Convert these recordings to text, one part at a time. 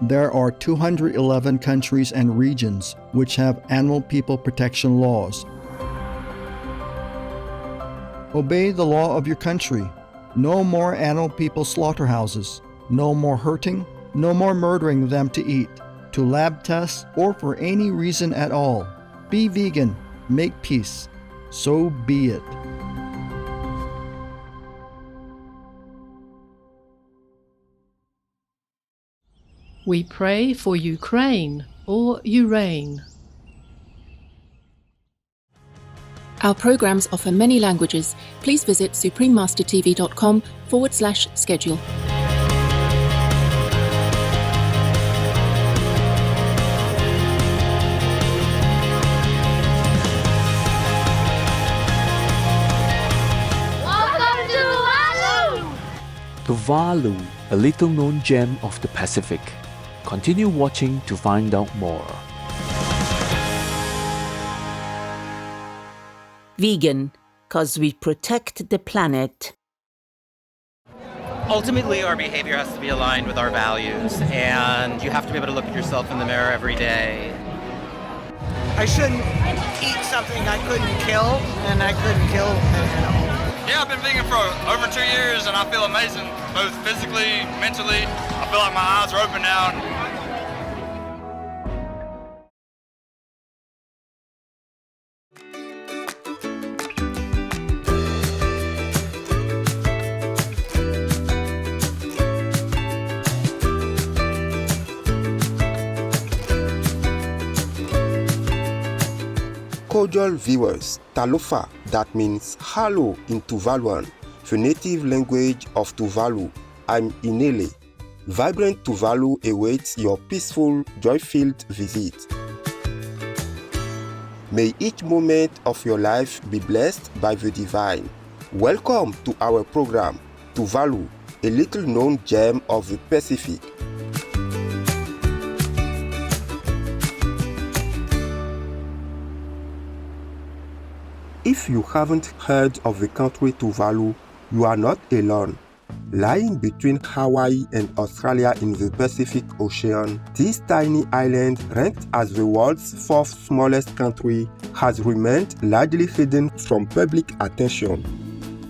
There are 211 countries and regions which have animal people protection laws. Obey the law of your country. No more animal people slaughterhouses. No more hurting. No more murdering them to eat, to lab tests, or for any reason at all. Be vegan. Make peace. So be it. We pray for Ukraine or Urain. Our programs offer many languages. Please visit suprememastertv.com/schedule. Welcome to Tuvalu! Tuvalu, a little-known gem of the Pacific. Continue watching to find out more. Vegan, 'cause we protect the planet. Ultimately, our behavior has to be aligned with our values, and you have to be able to look at yourself in the mirror every day. I shouldn't eat something I couldn't kill, and I couldn't kill an animal. Yeah, I've been vegan for over 2 years, and I feel amazing, both physically, mentally. I feel like my eyes are open now. Cordial viewers, Talofa, that means hello in Tuvaluan, the native language of Tuvalu. I'm Inele. Vibrant Tuvalu awaits your peaceful, joy-filled visit. May each moment of your life be blessed by the divine. Welcome to our program, Tuvalu, a little-known gem of the Pacific. If you haven't heard of the country Tuvalu, you are not alone. Lying between Hawaii and Australia in the Pacific Ocean, this tiny island, ranked as the world's fourth smallest country, has remained largely hidden from public attention.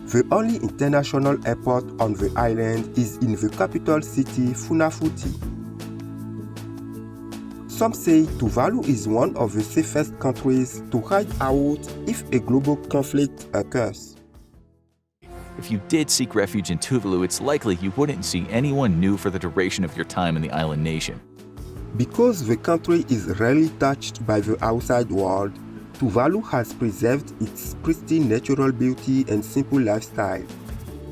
The only international airport on the island is in the capital city, Funafuti. Some say Tuvalu is one of the safest countries to hide out if a global conflict occurs. If you did seek refuge in Tuvalu, it's likely you wouldn't see anyone new for the duration of your time in the island nation. Because the country is rarely touched by the outside world, Tuvalu has preserved its pristine natural beauty and simple lifestyle.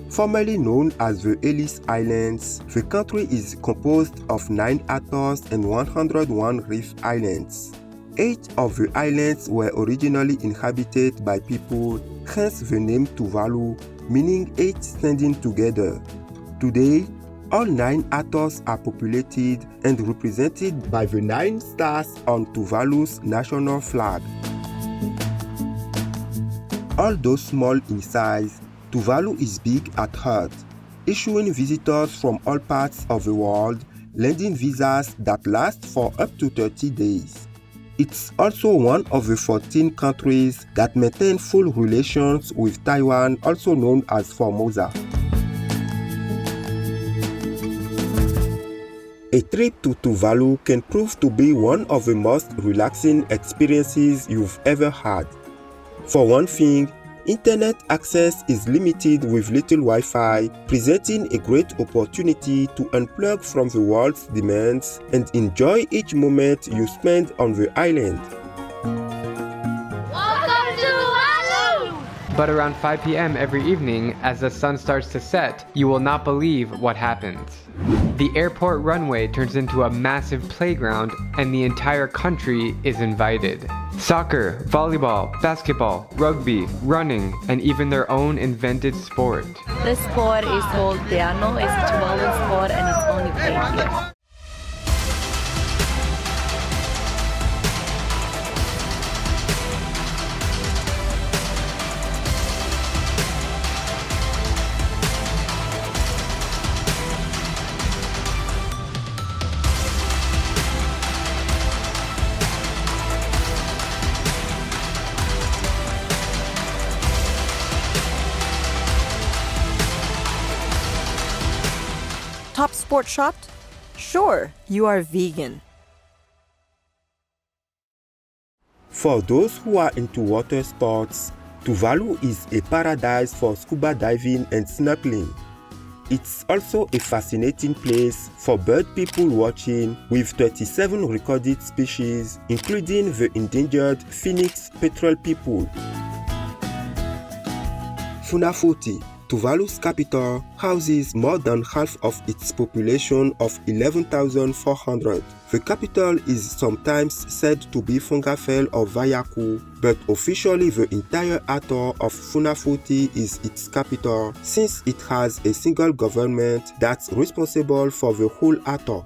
Formerly known as the Ellis Islands, the country is composed of 9 atolls and 101 reef islands. 8 of the islands were originally inhabited by people, hence the name Tuvalu, meaning 8 standing together. Today, all 9 atolls are populated and represented by the 9 stars on Tuvalu's national flag. Although small in size, Tuvalu is big at heart, issuing visitors from all parts of the world, lending visas that last for up to 30 days. It's also one of the 14 countries that maintain full relations with Taiwan, also known as Formosa. A trip to Tuvalu can prove to be one of the most relaxing experiences you've ever had. For one thing, internet access is limited with little Wi-Fi, presenting a great opportunity to unplug from the world's demands and enjoy each moment you spend on the island. Welcome to Tuvalu! But around 5 p.m. every evening, as the sun starts to set, you will not believe what happens. The airport runway turns into a massive playground, and the entire country is invited. Soccer, volleyball, basketball, rugby, running, and even their own invented sport. This sport is called piano. It's a Tuvalu sport and it's only played here. top sport shot? Sure, you are vegan. For those who are into water sports, Tuvalu is a paradise for scuba diving and snorkeling. It's also a fascinating place for bird people watching, with 37 recorded species, including the endangered phoenix petrel people. Funafuti, Tuvalu's capital, houses more than half of its population of 11,400. The capital is sometimes said to be Fungafel or Vayaku, but officially the entire atoll of Funafuti is its capital, since it has a single government that's responsible for the whole atoll.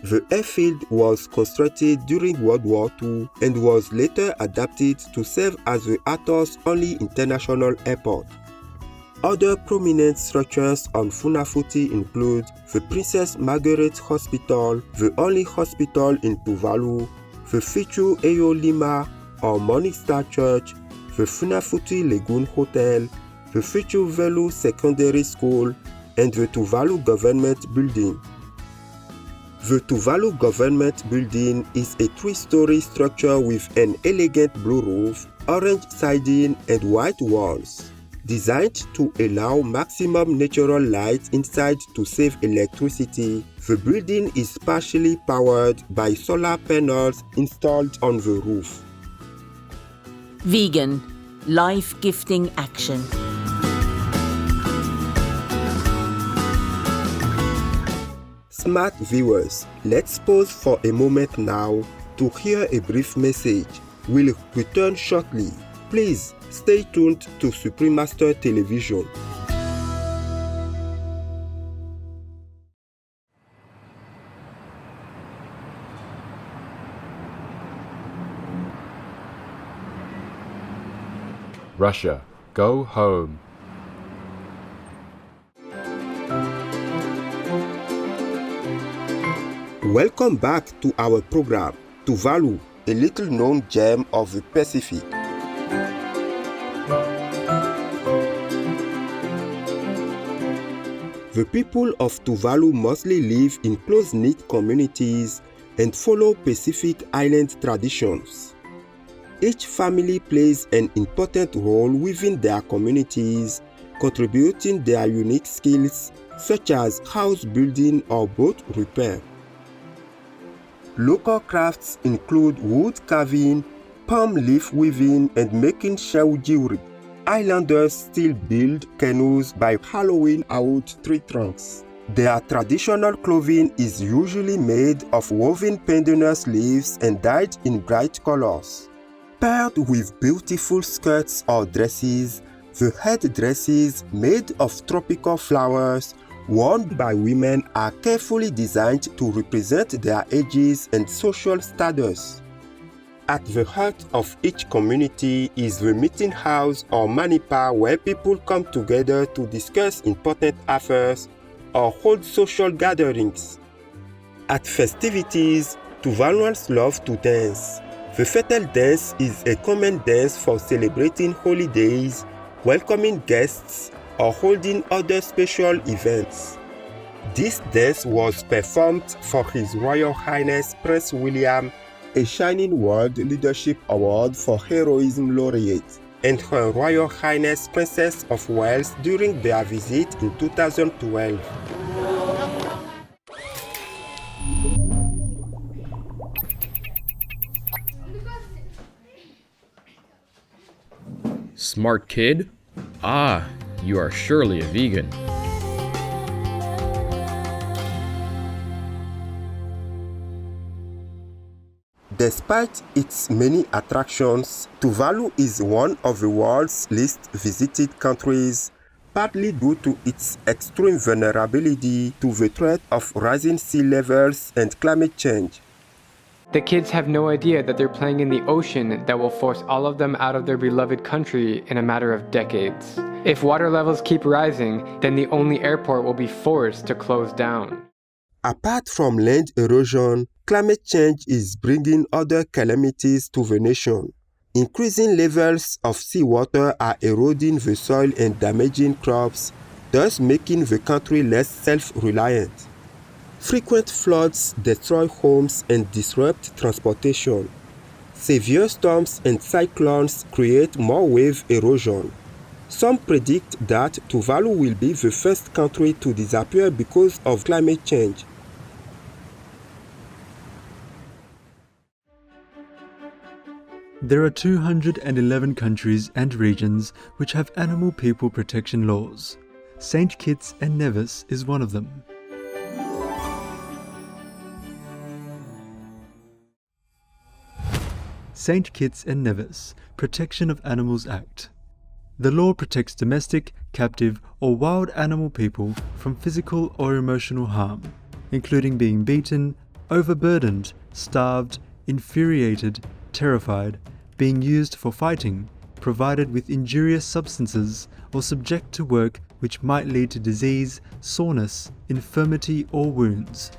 The airfield was constructed during World War II and was later adapted to serve as the atoll's only international airport. Other prominent structures on Funafuti include the Princess Margaret Hospital, the only hospital in Tuvalu, the Fichu Eyo Lima or Morning Star Church, the Funafuti Lagoon Hotel, the Fichu Velu Secondary School, and the Tuvalu Government Building. The Tuvalu Government Building is a three-story structure with an elegant blue roof, orange siding, and white walls. Designed to allow maximum natural light inside to save electricity, the building is partially powered by solar panels installed on the roof. Vegan, life-gifting action. Smart viewers, let's pause for a moment now to hear a brief message. We'll return shortly. Please stay tuned to Supreme Master Television. Russia, go home. Welcome back to our program, Tuvalu, a little-known gem of the Pacific. The people of Tuvalu mostly live in close-knit communities and follow Pacific Island traditions. Each family plays an important role within their communities, contributing their unique skills such as house building or boat repair. Local crafts include wood carving, palm leaf weaving, and making shell jewelry. Islanders still build canoes by hollowing out tree trunks. Their traditional clothing is usually made of woven pandanus leaves and dyed in bright colors. Paired with beautiful skirts or dresses, the headdresses made of tropical flowers worn by women are carefully designed to represent their ages and social status. At the heart of each community is the meeting house or manipa, where people come together to discuss important affairs or hold social gatherings. At festivities, Tuvaluans love to dance. The Fetel dance is a common dance for celebrating holidays, welcoming guests, or holding other special events. This dance was performed for His Royal Highness Prince William, a Shining World Leadership Award for Heroism Laureate, and Her Royal Highness Princess of Wales during their visit in 2012. Smart kid? Ah, you are surely a vegan. Despite its many attractions, Tuvalu is one of the world's least visited countries, partly due to its extreme vulnerability to the threat of rising sea levels and climate change. The kids have no idea that they're playing in the ocean that will force all of them out of their beloved country in a matter of decades. If water levels keep rising, then the only airport will be forced to close down. Apart from land erosion, climate change is bringing other calamities to the nation. Increasing levels of seawater are eroding the soil and damaging crops, thus making the country less self-reliant. Frequent floods destroy homes and disrupt transportation. Severe storms and cyclones create more wave erosion. Some predict that Tuvalu will be the first country to disappear because of climate change. There are 211 countries and regions which have animal people protection laws. St. Kitts and Nevis is one of them. St. Kitts and Nevis Protection of Animals Act. The law protects domestic, captive, or wild animal people from physical or emotional harm, including being beaten, overburdened, starved, infuriated, terrified, being used for fighting, provided with injurious substances, or subject to work which might lead to disease, soreness, infirmity, or wounds.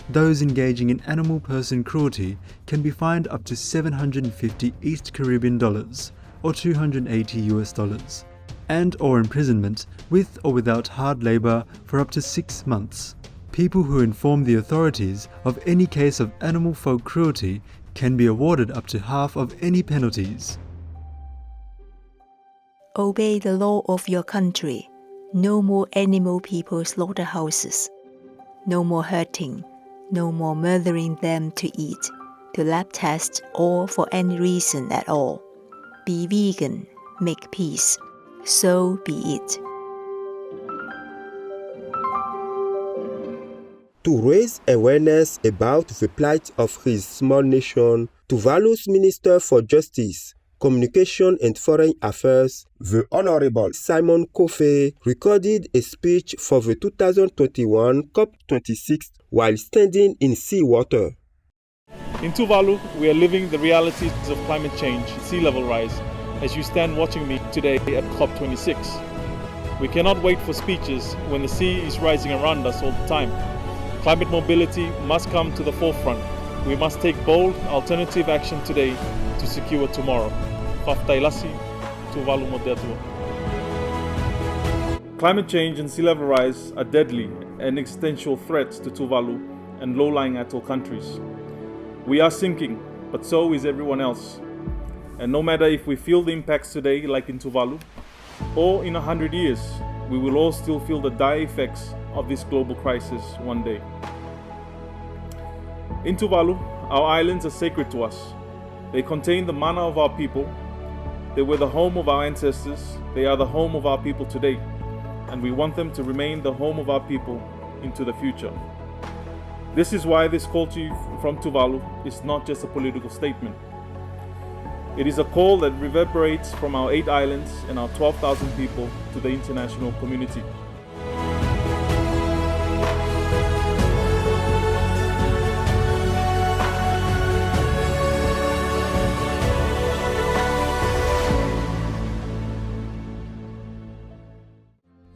Those engaging in animal person cruelty can be fined up to 750 East Caribbean dollars, or $280, and or imprisonment with or without hard labor for up to 6 months. People who inform the authorities of any case of animal folk cruelty can be awarded up to half of any penalties. Obey the law of your country. No more animal people slaughterhouses. No more hurting. No more murdering them to eat, to lab test, or for any reason at all. Be vegan, make peace. So be it. To raise awareness about the plight of his small nation, Tuvalu's Minister for Justice, Communication and Foreign Affairs, the Honorable Simon Kofe, recorded a speech for the 2021 COP26 while standing in seawater. In Tuvalu, we are living the realities of climate change, sea level rise, as you stand watching me today at COP26. We cannot wait for speeches when the sea is rising around us all the time. Climate mobility must come to the forefront. We must take bold, alternative action today to secure tomorrow. Faftailasi, Tuvalu Modetua. Climate change and sea level rise are deadly and existential threats to Tuvalu and low-lying atoll countries. We are sinking, but so is everyone else. And no matter if we feel the impacts today, like in Tuvalu, or in 100 years, we will all still feel the dire effects of this global crisis one day. In Tuvalu, our islands are sacred to us. They contain the mana of our people. They were the home of our ancestors. They are the home of our people today. And we want them to remain the home of our people into the future. This is why this call to you from Tuvalu is not just a political statement. It is a call that reverberates from our 8 islands and our 12,000 people to the international community.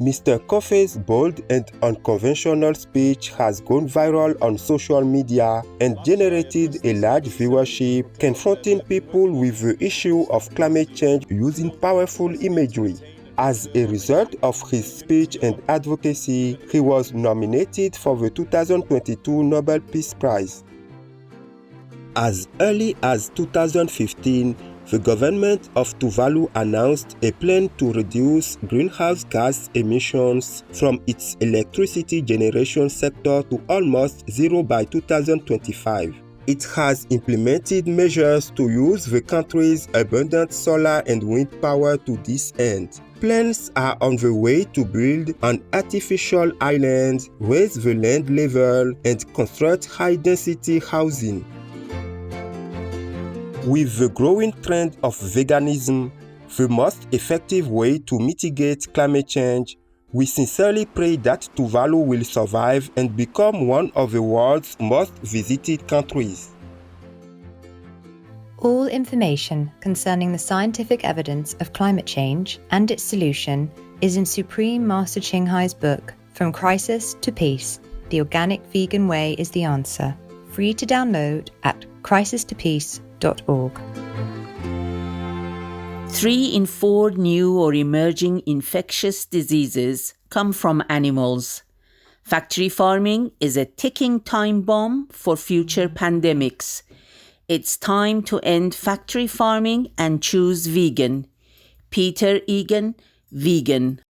Mr. Kofe's bold and unconventional speech has gone viral on social media and generated a large viewership, confronting people with the issue of climate change using powerful imagery. As a result of his speech and advocacy, he was nominated for the 2022 Nobel Peace Prize. As early as 2015, the government of Tuvalu announced a plan to reduce greenhouse gas emissions from its electricity generation sector to almost zero by 2025. It has implemented measures to use the country's abundant solar and wind power to this end. Plans are on the way to build an artificial island, raise the land level, and construct high-density housing. With the growing trend of veganism, the most effective way to mitigate climate change, we sincerely pray that Tuvalu will survive and become one of the world's most visited countries. All information concerning the scientific evidence of climate change and its solution is in Supreme Master Ching Hai's book, From Crisis to Peace, The Organic Vegan Way is the Answer, free to download at crisistopeace.org. 3 in 4 new or emerging infectious diseases come from animals. Factory farming is a ticking time bomb for future pandemics. It's time to end factory farming and choose vegan. Peter Egan, vegan.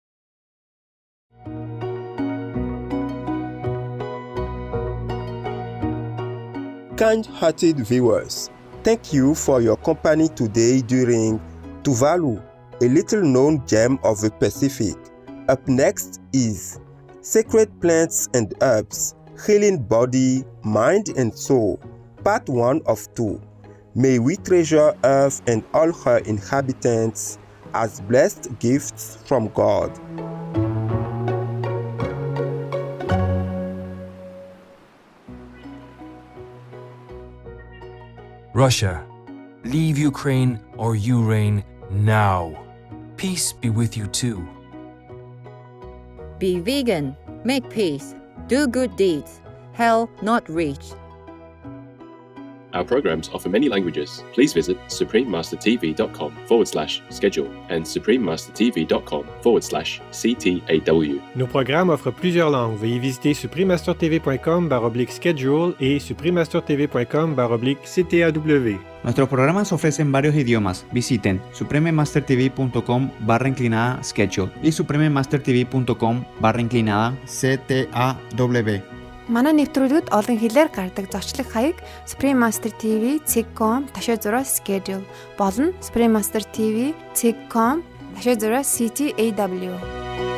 Kind-hearted viewers, thank you for your company today during Tuvalu, a little-known gem of the Pacific. Up next is Sacred Plants and Herbs, Healing Body, Mind and Soul, Part 1 of 2. May we treasure Earth and all her inhabitants as blessed gifts from God. Russia, leave Ukraine or you reign now. Peace be with you too. Be vegan, make peace, do good deeds, hell not reached. Our programs offer many languages. Please visit suprememastertv.com/schedule and suprememastertv.com/CTAW. Nos programmes offrent plusieurs langues. Veuillez visiter suprememastertv.com/schedule et suprememastertv.com/CTAW. Nuestros programas ofrecen varios idiomas. Visiten suprememastertv.com/schedule y suprememastertv.com/CTAW. Манай нэвтрүүлгүүд олон хэлээр гардаг зочлог хаяг suprememastertv.com/schedule болон suprememastertv.com/CTAW.